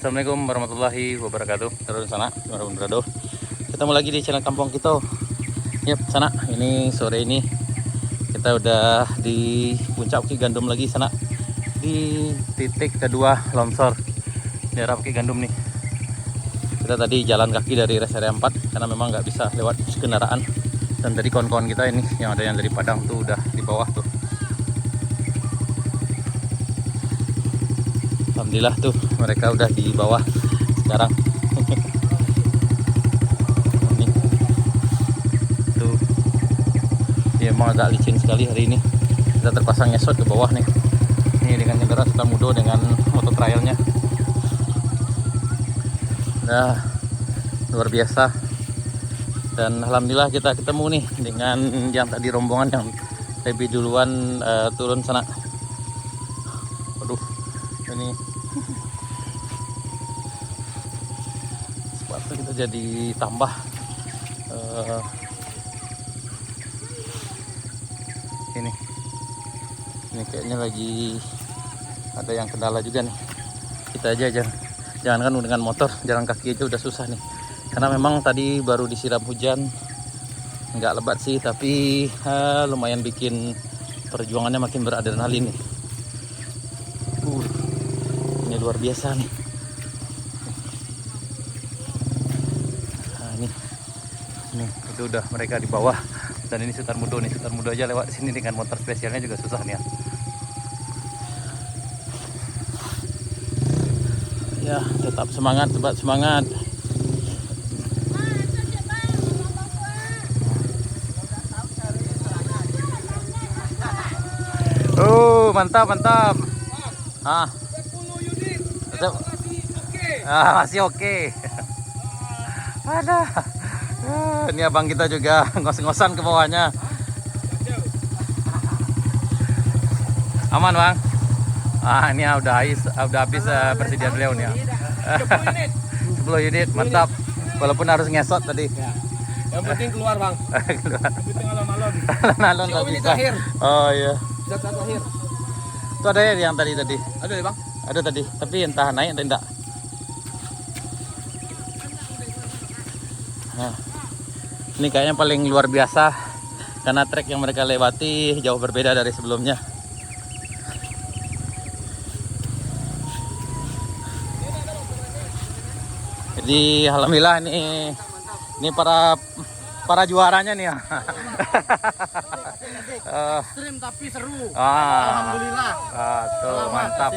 Assalamualaikum warahmatullahi wabarakatuh. Terus sana, berado. Ketemu lagi di channel Kampung Kita. Yap, sana. Ini sore ini kita udah di puncak Bukit Gandum lagi sana. Di titik kedua longsor daerah Bukit Gandum nih. Kita tadi jalan kaki dari rest area 4 karena memang nggak bisa lewat kendaraan. Dan tadi kawan-kawan kita ini yang ada yang dari Padang tuh udah di bawah tuh. Alhamdulillah tuh mereka udah di bawah sekarang. Ini tuh ya, emang agak licin sekali hari ini. Kita terpasang ngesot ke bawah nih. Ini dengan kendaraan Sutamudo dengan motor trialnya. Nah, luar biasa. Dan alhamdulillah kita ketemu nih dengan yang tadi rombongan yang lebih duluan turun sana. Waduh, ini sepatu kita jadi tambah ini kayaknya lagi ada yang kendala juga nih. Kita aja jangan kan dengan motor, jalan kaki aja udah susah nih karena memang tadi baru disiram hujan, nggak lebat sih tapi lumayan bikin perjuangannya makin beradrenalin nih. Ini luar biasa nih. Nah, ini itu udah mereka di bawah dan ini Sutamudo nih. Sutamudo aja lewat sini dengan motor spesialnya juga susah nih ya. Ya, tetap semangat, semangat. Oh, mantap. Ah. Masih oke. Ada. Ini abang kita juga ngos-ngosan ke bawahnya. Aman, Bang. Ini udah habis persediaan beliau nih ya. 10 unit, mantap. Walaupun harus ngesot tadi. Yang penting keluar, Bang. Keluar. Yang penting alon-alon. Alon-alon nggak bisa. Oh iya. Bisa terakhir. Itu ada ya yang tadi. Ada ya, Bang? Ada tadi, tapi entah naik atau enggak. Nah, ini kayaknya paling luar biasa karena trek yang mereka lewati jauh berbeda dari sebelumnya. Jadi alhamdulillah ini para juaranya nih ya. Stream tapi seru. Alhamdulillah. Tuh mantap.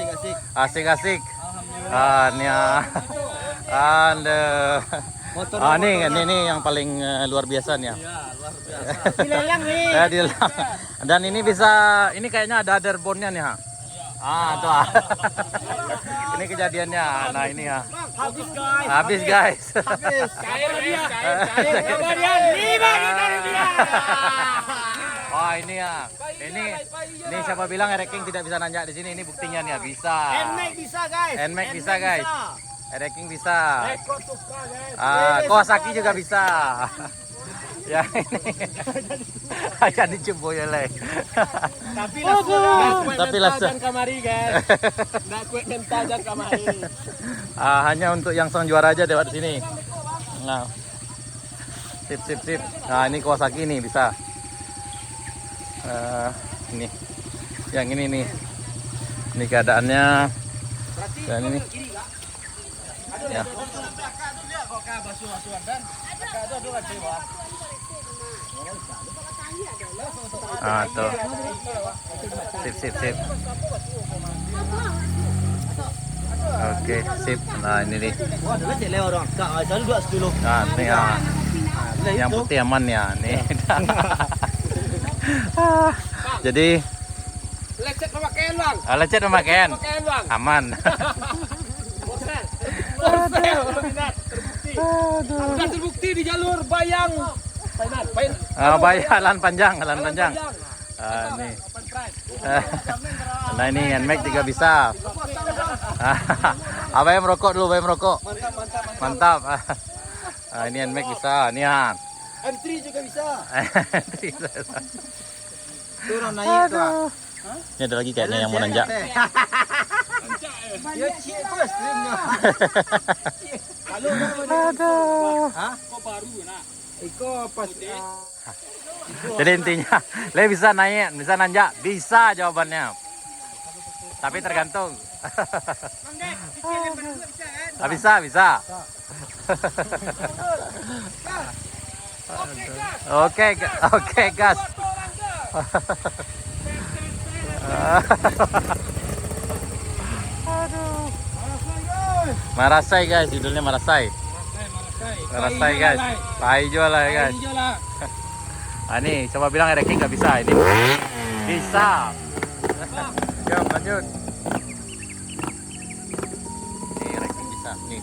Asik. Ini ya. Ini yang paling luar biasa nih ya. Iya, luar biasa. Dilelang nih. Dilelang. Dan ini kayaknya ada airborne-nya nih ha. Tuh. Ini kejadiannya. Nah, ini ya. Habis guys. Cair dia. Nih bagi dari dia. Oh, ini ya. Ini siapa bilang Ereking tidak bisa nanjak di sini? Ini buktinya nih ya, bisa. Nmax bisa guys. Ereking bisa. Kawasaki juga bisa. Ya ini. Akan dicoba ya le. Tapi langsung kamari guys. Nggak kuat mental kamari. Hanya untuk yang sang juara aja lewat sini. Nah. Sip. Nah, ini Kawasaki nih bisa. Ini. Yang ini nih. Ini keadaannya. Dan ini. Ya. Tuh. Sip. Oke, sip. Nah, ini nih. Nah, ini ya. Yang putih aman ya, nih. Jadi Lecet pemakaian, Bang. lecet pemakaian. Bang. Aman. Sudah terbukti di jalur Bayang. Jalan panjang. Nih. Nah, ini Nmax juga bisa. Apa yang merokok dulu, Mantap. Ini Nmax bisa, nih ya. M3 juga bisa. Turun naik tuh. Ini ada lagi kayaknya yang mau nanjak. Dia cik apa streamnya? Kalau Aduh. Hah? Kok baru nak? Iko pas Jadi intinya, le bisa naik, bisa nanjak, bisa jawabannya. Tapi tergantung. Bisa, bisa. Oke, oke, gas. Marasai guys, judulnya Marasai. Marasai guys. Pai jual lah guys. Ini coba bilang Reki nggak bisa ini. Bisa. Jom lanjut. Nih Reki bisa nih.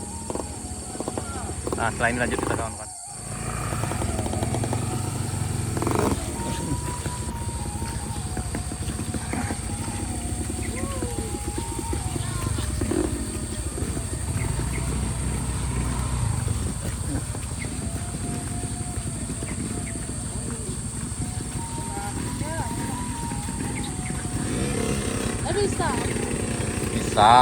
Nah setelah ini lanjut kita kawan-kawan. Bisa. Bisa.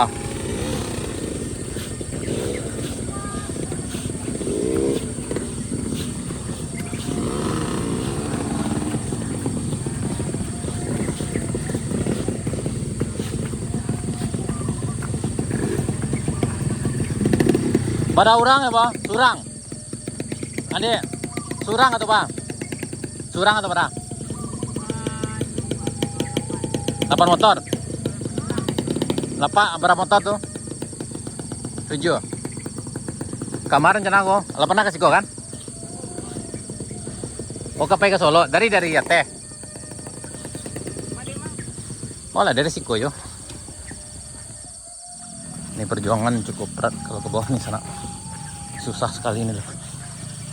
Pada orang ya Pak? Surang. Adik, surang atau Pak? Surang atau pada? 8 motor. Berapa motor tuh? 7. Kemarin rencana aku, 8 kasih kau kan? Oh ke Solo, dari ya teh. Oh lah dari Siko yo. Ini perjuangan cukup berat kalau ke bawah nih sana. Susah sekali ini loh.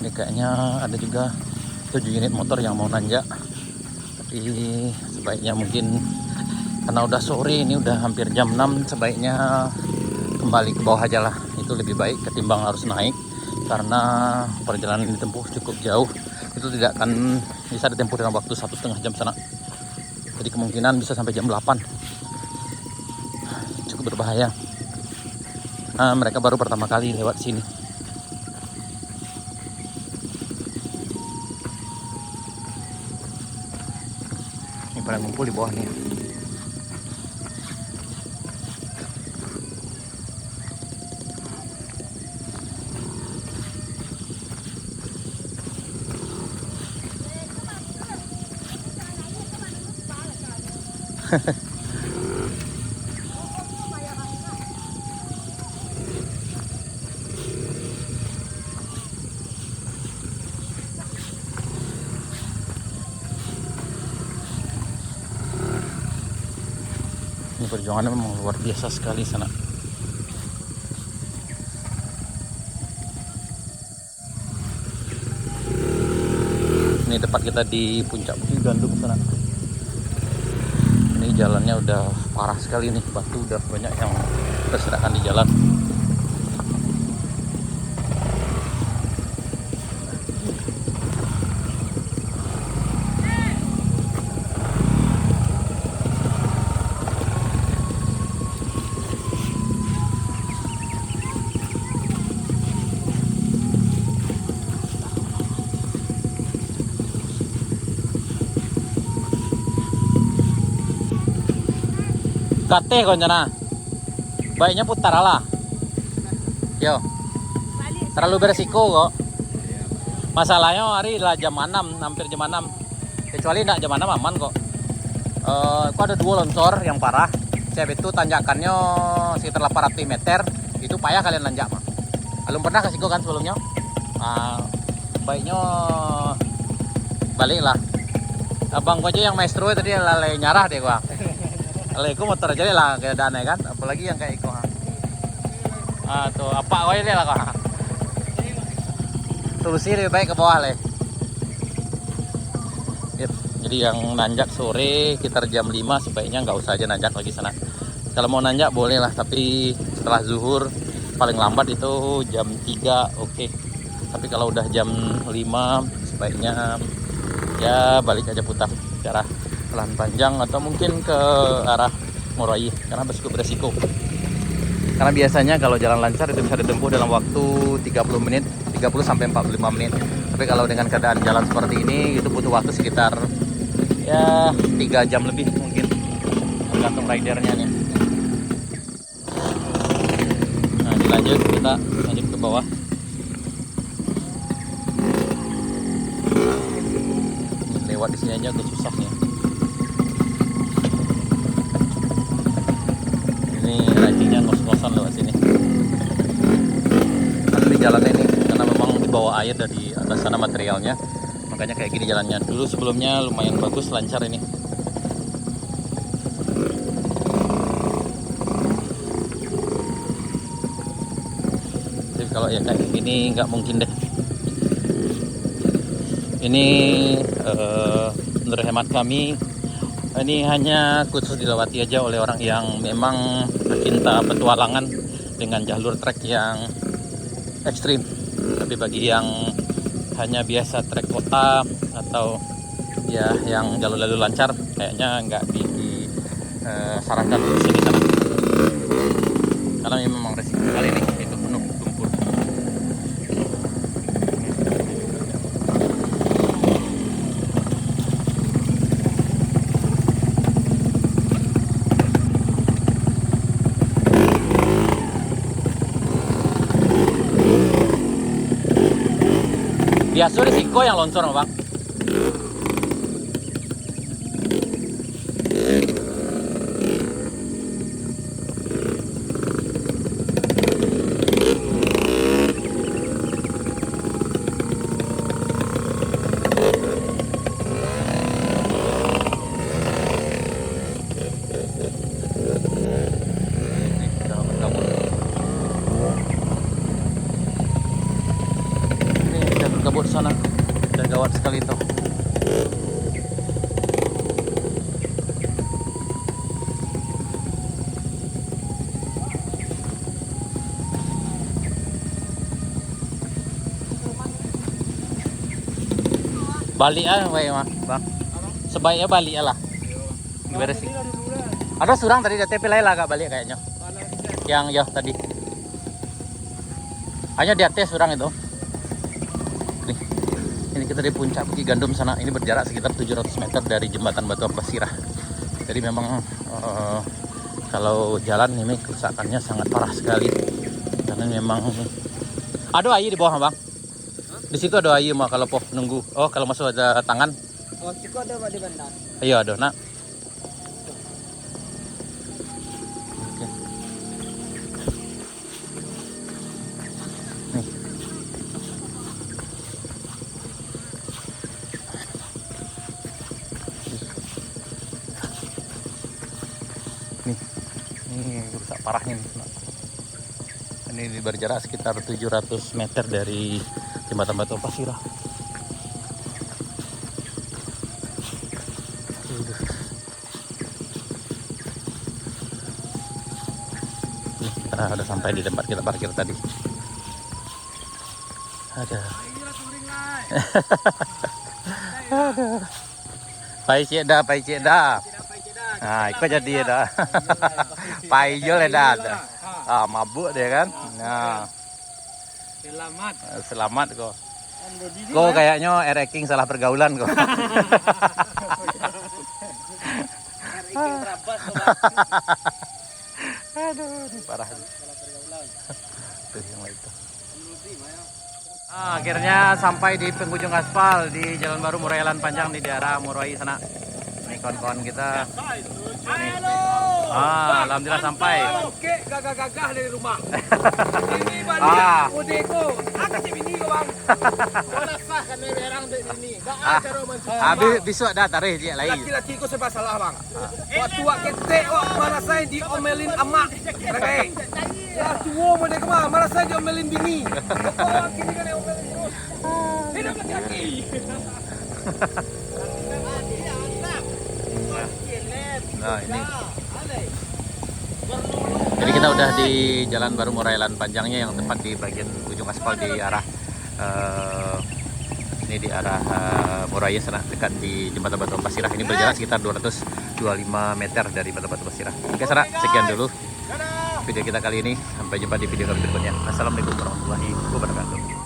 Ini kayaknya ada juga 7 unit motor yang mau nanjak. Tapi sebaiknya mungkin karena udah sore, ini udah hampir jam 6, sebaiknya kembali ke bawah aja lah. Itu lebih baik ketimbang harus naik, karena perjalanan ini ditempuh cukup jauh. Itu tidak akan bisa ditempuh dalam waktu 1,5 jam sana. Jadi kemungkinan bisa sampai jam 8. Cukup berbahaya. Nah, mereka baru pertama kali lewat sini. Ini pada ngumpul di bawah nih. Ini perjuangannya memang luar biasa sekali sana. Ini tepat kita di puncak Bukit Gandum sana. Ini jalannya udah parah sekali nih, batu udah banyak yang berserakan di jalan. Kate koncana. Baiknya putar lah. Yo. Terlalu beresiko kok. Masalahnya hari lah jam 6, hampir jam 6. Kecuali enggak jam 6 aman kok. Kok ada 2 longsor yang parah. Saya itu tanjakannya sekitar 800 meter. Itu payah kalian nanjak mah. Belum pernah kasih kan sebelumnya. Baiknya balik lah. Abang gua aja yang maestro tadi lalai nyarah deh gua. Aku motor aja lah kayak dana kan, apalagi yang kayak Iko. Tuh apa kau ini lah kau. Solusi lebih baik ke bawah le. Jadi yang nanjak sore sekitar jam 5 sebaiknya nggak usah aja nanjak lagi sana. Kalau mau nanjak boleh lah, tapi setelah zuhur paling lambat itu jam 3 oke. Tapi kalau udah jam 5 sebaiknya ya balik aja putar ke arah Pelan Panjang atau mungkin ke arah Morai karena cukup beresiko. Karena biasanya kalau jalan lancar itu bisa ditempuh dalam waktu 30 menit, 30 sampai 45 menit. Tapi kalau dengan keadaan jalan seperti ini itu butuh waktu sekitar ya 3 jam lebih mungkin, tergantung ridernya nih. Nah, dilanjut, kita lanjut ke bawah. Lewat di sini aja agak susah nih. Ini rancingnya ngos-ngosan lewat sini. Karena di jalannya ini, karena memang di bawah air dari atas sana materialnya, makanya kayak gini jalannya. Dulu sebelumnya lumayan bagus, lancar ini. Jadi kalau ya kayak gini nggak mungkin deh. Ini menurut hemat kami, ini hanya khusus dilewati aja oleh orang yang memang pecinta petualangan dengan jalur trek yang ekstrim. Tapi bagi yang hanya biasa trek kota atau ya yang jalur lalu lancar, kayaknya nggak disarankan untuk sini sana. Karena memang resiko sekali nih, itu penuh lumpur. Biasa risiko yang longsor, Bang. Kabut sana dan gawat sekali itu. Balik Bang. Sebaiknya balik lah. Beres sih. Ada surang tadi DTP lain lah, gak balik kayaknya. Yang ya tadi. Hanya di atas surang itu. Ini kita di puncak Bukit Gandum sana. Ini berjarak sekitar 700 meter dari jembatan Batu Amplas Sirah. Jadi memang kalau jalan ini kerusakannya sangat parah sekali. Karena memang ada air di bawah, Bang. Di situ ada air mah kalau poh nunggu. Oh, kalau masuk ada tangan. Oh, cukup ada di bandar. Iya, ada, Nak. Oke. Nih. Ini rusak parahnya nih. Ini berjarak sekitar 700 meter dari jembatan Batu Amplas Sirah. Nih, kita udah sampai di tempat kita parkir tadi. Ada. Ada. Pai cik dah. Nah, ikut jadi ya dah. Payol ya dah. Ah, mabuk dia kan. Nah. Selamat kok. Kok kayaknya Ereking salah pergaulan kok. Aduh, ini parah. Tuh yang itu. Nah, akhirnya sampai di penghujung aspal di Jalan Baru Murai Lan Panjang di daerah Murai sana. Ini kawan-kawan kita. Alhamdulillah sampai. Oke, gagah-gagah dari rumah. Ini banyak udeko. Aku cek bini kau, Bang. Mana sah kan merang dari sini. Dak cara mancing. Habis besok dah tarikh dia lain. Laki-laki kau sebab salah, Bang. Waktu wak ketek wak mana saya diomelin emak. Rakai. Ya tua mana kau mah, mana saya diomelin bini. Kau kini kan diomelin terus. Hidup laki-laki. Nah, ini. Jadi kita udah di Jalan Baru Murai Lan Panjangnya yang tepat di bagian ujung aspal di arah ini di arah Murai sana, dekat di jembatan Batu Amplas Sirah. Ini berjarak sekitar 225 meter dari jembatan Batu Amplas Sirah. Oke, Sarah, sekian dulu. video kita kali ini. Sampai jumpa di video kami berikutnya. Assalamualaikum warahmatullahi wabarakatuh.